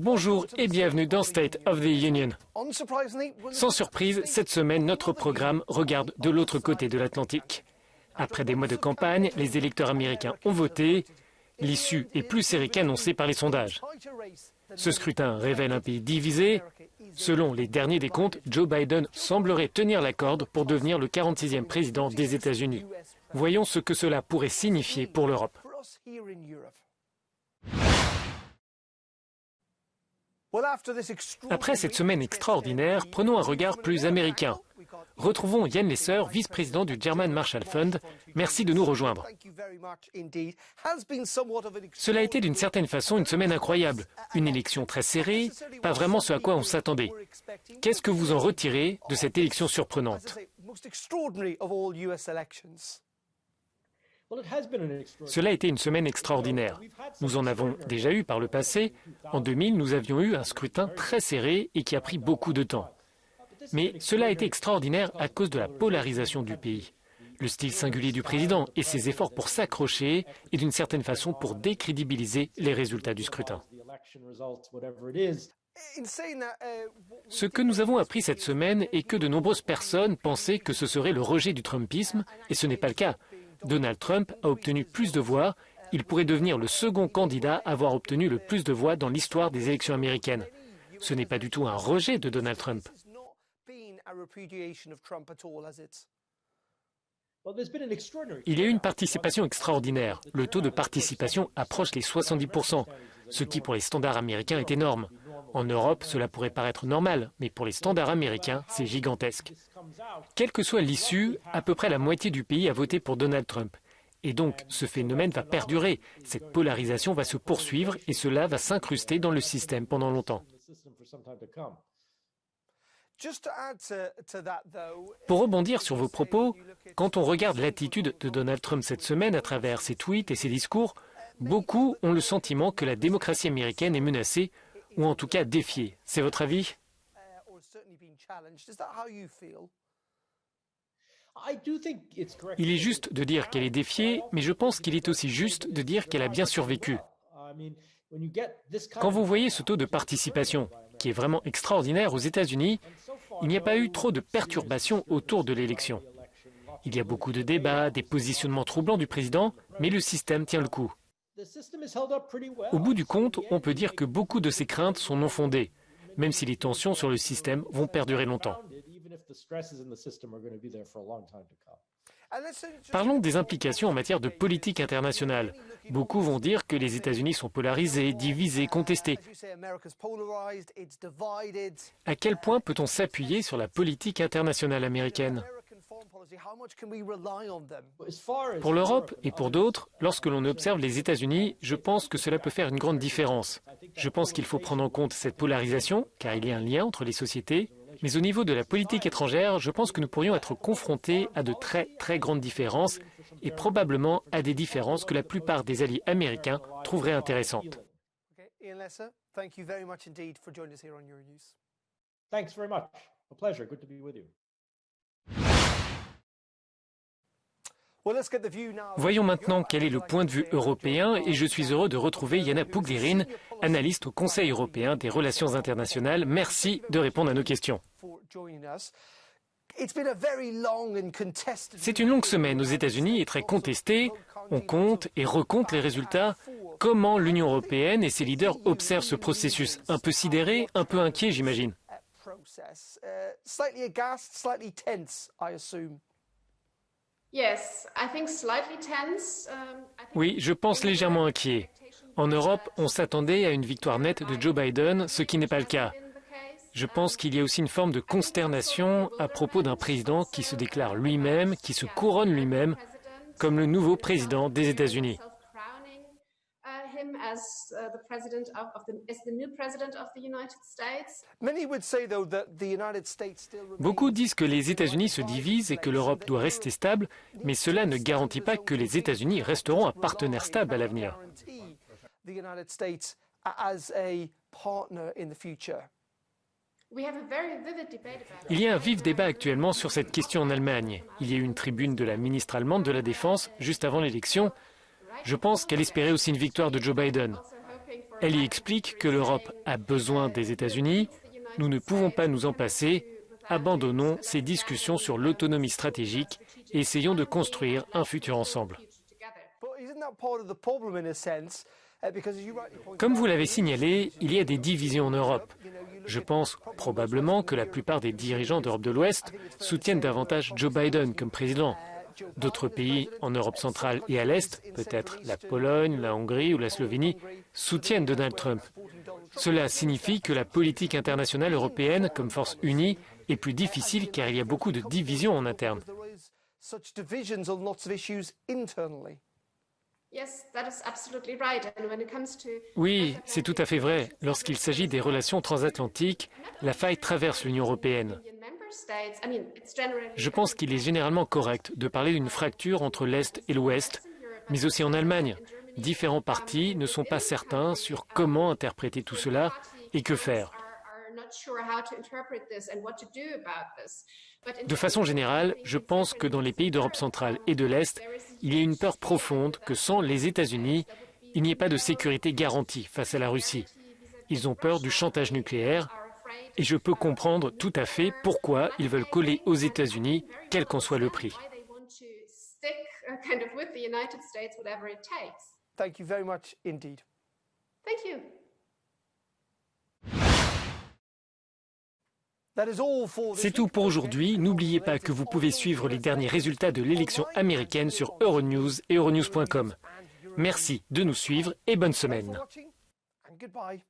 Bonjour et bienvenue dans State of the Union. Sans surprise, cette semaine, notre programme regarde de l'autre côté de l'Atlantique. Après des mois de campagne, les électeurs américains ont voté. L'issue est plus serrée qu'annoncée par les sondages. Ce scrutin révèle un pays divisé. Selon les derniers décomptes, Joe Biden semblerait tenir la corde pour devenir le 46e président des États-Unis. Voyons ce que cela pourrait signifier pour l'Europe. Après cette semaine extraordinaire, prenons un regard plus américain. Retrouvons Jan Lesser, vice-président du German Marshall Fund. Merci de nous rejoindre. Cela a été d'une certaine façon une semaine incroyable. Une élection très serrée, pas vraiment ce à quoi on s'attendait. Qu'est-ce que vous en retirez de cette élection surprenante ? Cela a été une semaine extraordinaire. Nous en avons déjà eu par le passé. En 2000, nous avions eu un scrutin très serré et qui a pris beaucoup de temps. Mais cela a été extraordinaire à cause de la polarisation du pays. Le style singulier du président et ses efforts pour s'accrocher et d'une certaine façon pour décrédibiliser les résultats du scrutin. Ce que nous avons appris cette semaine est que de nombreuses personnes pensaient que ce serait le rejet du Trumpisme, et ce n'est pas le cas. Donald Trump a obtenu plus de voix. Il pourrait devenir le second candidat à avoir obtenu le plus de voix dans l'histoire des élections américaines. Ce n'est pas du tout un rejet de Donald Trump. Il y a eu une participation extraordinaire. Le taux de participation approche les 70%, ce qui pour les standards américains est énorme. En Europe, cela pourrait paraître normal, mais pour les standards américains, c'est gigantesque. Quelle que soit l'issue, à peu près la moitié du pays a voté pour Donald Trump. Et donc, ce phénomène va perdurer. Cette polarisation va se poursuivre et cela va s'incruster dans le système pendant longtemps. Pour rebondir sur vos propos, quand on regarde l'attitude de Donald Trump cette semaine à travers ses tweets et ses discours, beaucoup ont le sentiment que la démocratie américaine est menacée, ou en tout cas défiée. C'est votre avis ? Il est juste de dire qu'elle est défiée, mais je pense qu'il est aussi juste de dire qu'elle a bien survécu. Quand vous voyez ce taux de participation, qui est vraiment extraordinaire aux États-Unis, il n'y a pas eu trop de perturbations autour de l'élection. Il y a beaucoup de débats, des positionnements troublants du président, mais le système tient le coup. Au bout du compte, on peut dire que beaucoup de ces craintes sont non fondées, même si les tensions sur le système vont perdurer longtemps. Parlons des implications en matière de politique internationale. Beaucoup vont dire que les États-Unis sont polarisés, divisés, contestés. À quel point peut-on s'appuyer sur la politique internationale américaine ? Pour l'Europe et pour d'autres, lorsque l'on observe les États-Unis, je pense que cela peut faire une grande différence. Je pense qu'il faut prendre en compte cette polarisation, car il y a un lien entre les sociétés. Mais au niveau de la politique étrangère, je pense que nous pourrions être confrontés à de très grandes différences et probablement à des différences que la plupart des alliés américains trouveraient intéressantes. Voyons maintenant quel est le point de vue européen et je suis heureux de retrouver Yana Pouglirin, analyste au Conseil européen des relations internationales. Merci de répondre à nos questions. C'est une longue semaine aux États-Unis et très contestée. On compte et recompte les résultats. Comment l'Union européenne et ses leaders observent ce processus? Un peu sidéré, un peu inquiet, j'imagine. Oui, je pense légèrement inquiet. En Europe, on s'attendait à une victoire nette de Joe Biden, ce qui n'est pas le cas. Je pense qu'il y a aussi une forme de consternation à propos d'un président qui se déclare lui-même, qui se couronne lui-même comme le nouveau président des États-Unis. Beaucoup disent que les États-Unis se divisent et que l'Europe doit rester stable, mais cela ne garantit pas que les États-Unis resteront un partenaire stable à l'avenir. Il y a un vif débat actuellement sur cette question en Allemagne. Il y a eu une tribune de la ministre allemande de la Défense juste avant l'élection. Je pense qu'elle espérait aussi une victoire de Joe Biden. Elle y explique que l'Europe a besoin des États-Unis. Nous ne pouvons pas nous en passer. Abandonnons ces discussions sur l'autonomie stratégique et essayons de construire un futur ensemble. Comme vous l'avez signalé, il y a des divisions en Europe. Je pense probablement que la plupart des dirigeants d'Europe de l'Ouest soutiennent davantage Joe Biden comme président. D'autres pays en Europe centrale et à l'Est, peut-être la Pologne, la Hongrie ou la Slovénie, soutiennent Donald Trump. Cela signifie que la politique internationale européenne, comme force unie, est plus difficile car il y a beaucoup de divisions en interne. Oui, c'est tout à fait vrai. Lorsqu'il s'agit des relations transatlantiques, la faille traverse l'Union européenne. Je pense qu'il est généralement correct de parler d'une fracture entre l'Est et l'Ouest, mais aussi en Allemagne. Différents partis ne sont pas certains sur comment interpréter tout cela et que faire. De façon générale, je pense que dans les pays d'Europe centrale et de l'Est, il y a une peur profonde que sans les États-Unis, il n'y ait pas de sécurité garantie face à la Russie. Ils ont peur du chantage nucléaire et je peux comprendre tout à fait pourquoi ils veulent coller aux États-Unis, quel qu'en soit le prix. Thank you very much indeed. Thank you. C'est tout pour aujourd'hui. N'oubliez pas que vous pouvez suivre les derniers résultats de l'élection américaine sur Euronews et euronews.com. Merci de nous suivre et bonne semaine. Goodbye.